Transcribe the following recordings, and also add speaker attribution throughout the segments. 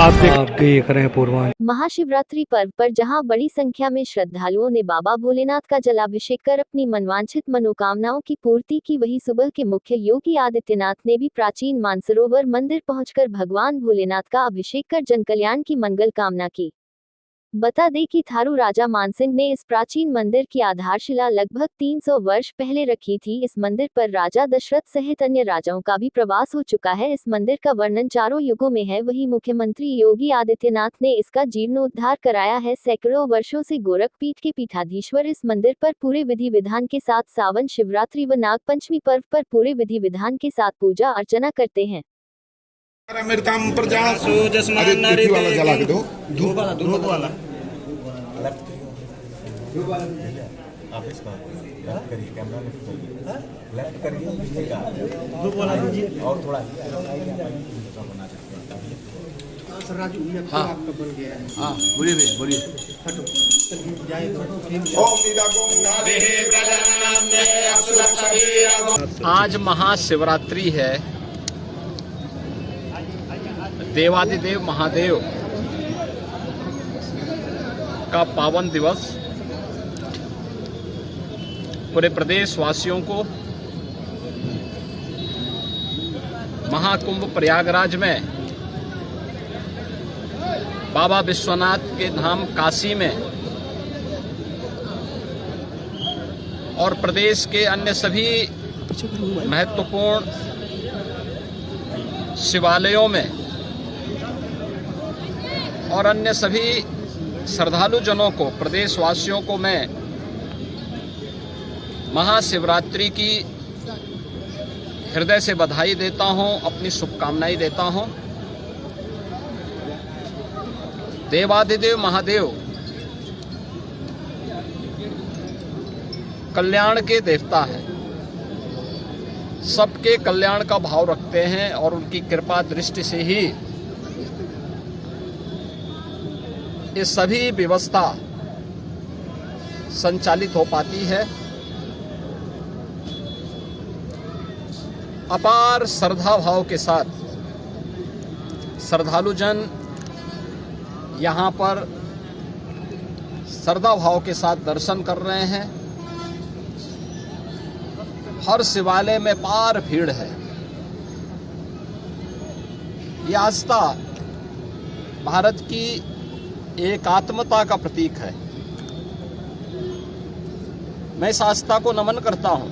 Speaker 1: आप देख रहे हैं पूर्वांचल।
Speaker 2: महाशिवरात्रि पर्व पर जहां बड़ी संख्या में श्रद्धालुओं ने बाबा भोलेनाथ का जलाभिषेक कर अपनी मनवांछित मनोकामनाओं की पूर्ति की, वहीं सुबह के मुख्य योगी आदित्यनाथ ने भी प्राचीन मानसरोवर मंदिर पहुंचकर भगवान भोलेनाथ का अभिषेक कर जनकल्याण की मंगल कामना की। बता दें कि थारू राजा मानसिंह ने इस प्राचीन मंदिर की आधारशिला लगभग 300 वर्ष पहले रखी थी। इस मंदिर पर राजा दशरथ सहित अन्य राजाओं का भी प्रवास हो चुका है। इस मंदिर का वर्णन चारों युगों में है। वहीं मुख्यमंत्री योगी आदित्यनाथ ने इसका जीर्णोद्धार कराया है। सैकड़ों वर्षों से गोरखपीठ के पीठाधीश्वर इस मंदिर पर पूरे विधि विधान के साथ सावन, शिवरात्रि व नागपंचमी पर्व पर पूरे विधि विधान के साथ पूजा अर्चना करते हैं।
Speaker 3: आप इसका लेफ्ट करिए, कैमरा लेफ्ट करिए, धूप वाला दीजिए और थोड़ा बना सकते हैं। सर राजू आपका बन गया है। हाँ बोलिए भैया, बोलिए।
Speaker 4: आज महाशिवरात्रि है। देवादिदेव महादेव का पावन दिवस पूरे प्रदेश वासियों को महाकुंभ प्रयागराज में बाबा विश्वनाथ के धाम काशी में और प्रदेश के अन्य सभी महत्वपूर्ण शिवालयों में और अन्य सभी श्रद्धालु जनों को, प्रदेशवासियों को मैं महाशिवरात्रि की हृदय से बधाई देता हूं, अपनी शुभकामनाएं देता हूं। देवादिदेव महादेव कल्याण के देवता हैं, सबके कल्याण का भाव रखते हैं और उनकी कृपा दृष्टि से ही ये सभी व्यवस्था संचालित हो पाती है। अपार श्रद्धा भाव के साथ श्रद्धालु जन यहाँ पर श्रद्धा भाव के साथ दर्शन कर रहे हैं। हर शिवालय में पार भीड़ है। यह आस्था भारत की एकात्मता का प्रतीक है। मैं इस आस्था को नमन करता हूं।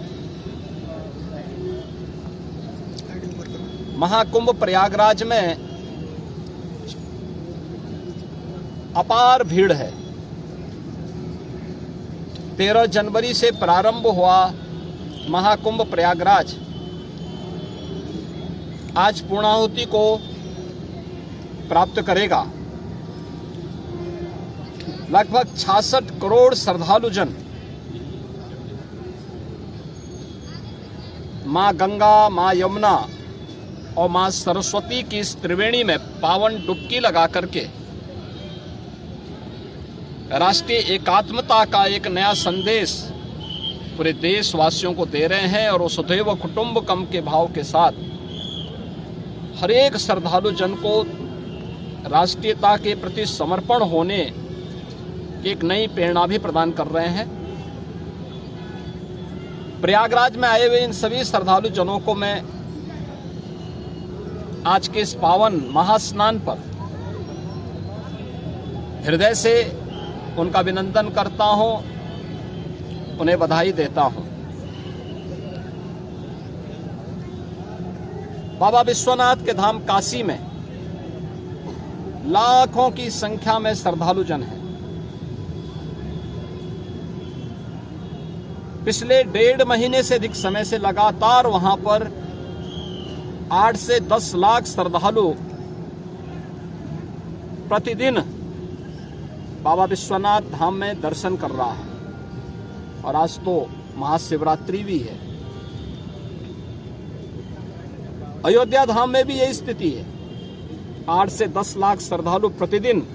Speaker 4: महाकुंभ प्रयागराज में अपार भीड़ है। 13 जनवरी से प्रारंभ हुआ महाकुंभ प्रयागराज आज पूर्णाहुति को प्राप्त करेगा। लगभग 66 करोड़ श्रद्धालु जन मां गंगा, मां यमुना और मां सरस्वती की इस त्रिवेणी में पावन डुबकी लगा करके राष्ट्रीय एकात्मता का एक नया संदेश पूरे देशवासियों को दे रहे हैं। और वसुधैव कुटुंबकम के भाव के साथ हर एक श्रद्धालु जन को राष्ट्रीयता के प्रति समर्पण होने की एक नई प्रेरणा भी प्रदान कर रहे हैं। प्रयागराज में आए हुए इन सभी श्रद्धालु जनों को मैं आज के इस पावन महास्नान पर हृदय से उनका अभिनंदन करता हूं, उन्हें बधाई देता हूं। बाबा विश्वनाथ के धाम काशी में लाखों की संख्या में श्रद्धालु जन हैं। पिछले 1.5 महीने से अधिक समय से लगातार वहां पर 8 से 10 लाख श्रद्धालु प्रतिदिन बाबा विश्वनाथ धाम में दर्शन कर रहा है। और आज तो महाशिवरात्रि भी है। अयोध्या धाम में भी यही स्थिति है। 8 से 10 लाख श्रद्धालु प्रतिदिन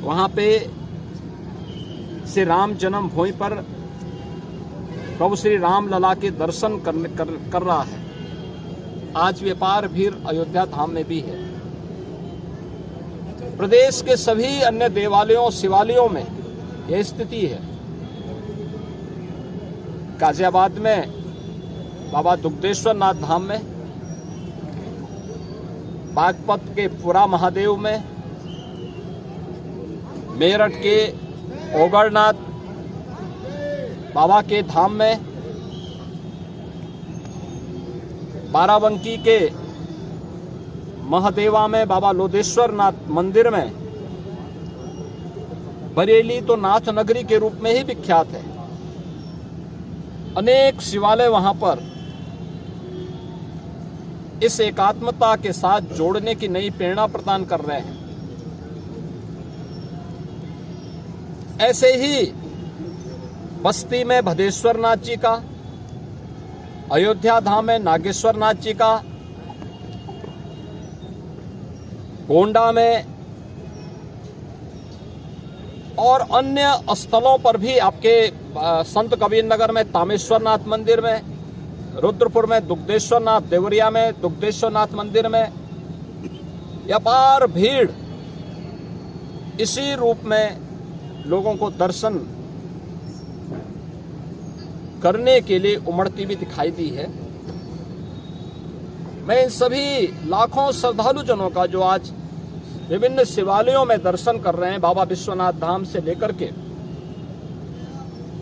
Speaker 4: वहां पे से राम जन्मभूमि पर प्रभु श्री राम लला के दर्शन कर रहा है। आज व्यापार भीड़ अयोध्या धाम में भी है। प्रदेश के सभी अन्य देवालयों शिवालयों में यह स्थिति है। गाजियाबाद में बाबा दुग्धेश्वर नाथ धाम में, बागपत के पुरा महादेव में, मेरठ के ओगरनाथ बाबा के धाम में, बाराबंकी के महादेवा में बाबा लोधेश्वर नाथ मंदिर में, बरेली तो नाथ नगरी के रूप में ही विख्यात है। अनेक शिवालय वहां पर इस एकात्मता के साथ जोड़ने की नई प्रेरणा प्रदान कर रहे हैं। ऐसे ही बस्ती में भदेश्वर नाथ जी का, अयोध्या धाम में नागेश्वर नाथ जी का, गोंडा में और अन्य स्थलों पर भी आपके संत कबीर नगर में तामेश्वर नाथ मंदिर में, रुद्रपुर में दुग्धेश्वर नाथ, देवरिया में दुग्धेश्वर नाथ मंदिर में अपार भीड़ इसी रूप में लोगों को दर्शन करने के लिए उमड़ती भी दिखाई दी है। मैं इन सभी लाखों श्रद्धालु जनों का जो आज विभिन्न शिवालयों में दर्शन कर रहे हैं, बाबा विश्वनाथ धाम से लेकर के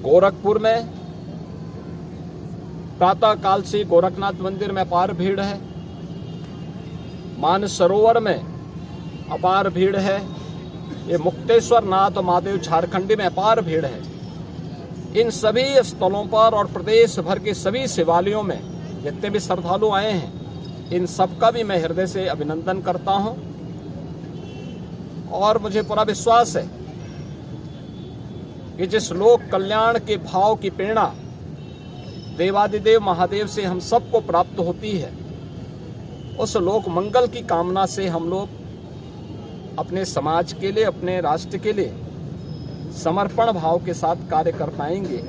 Speaker 4: गोरखपुर में प्रातः काल से गोरखनाथ मंदिर में अपार भीड़ है, मानसरोवर में अपार भीड़ है, ये मुक्तेश्वर नाथ महादेव झारखंडी में अपार भीड़ है। इन सभी स्थलों पर और प्रदेश भर के सभी शिवालयों में जितने भी श्रद्धालु आए हैं, इन सबका भी मैं हृदय से अभिनंदन करता हूं और मुझे पूरा विश्वास है कि जिस लोक कल्याण के भाव की प्रेरणा देवादिदेव महादेव से हम सबको प्राप्त होती है, उस लोक मंगल की कामना से हम लोग अपने समाज के लिए, अपने राष्ट्र के लिए समर्पण भाव के साथ कार्य कर पाएंगे।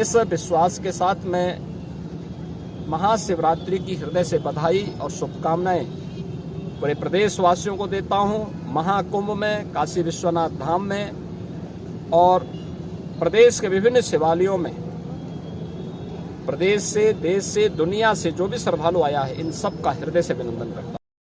Speaker 4: इस विश्वास के साथ मैं महाशिवरात्रि की हृदय से बधाई और शुभकामनाएं पूरे प्रदेशवासियों को देता हूं। महाकुंभ में, काशी विश्वनाथ धाम में और प्रदेश के विभिन्न शिवालयों में प्रदेश से, देश से, दुनिया से जो भी श्रद्धालु आया है, इन सब का हृदय से अभिनंदन करता हूं।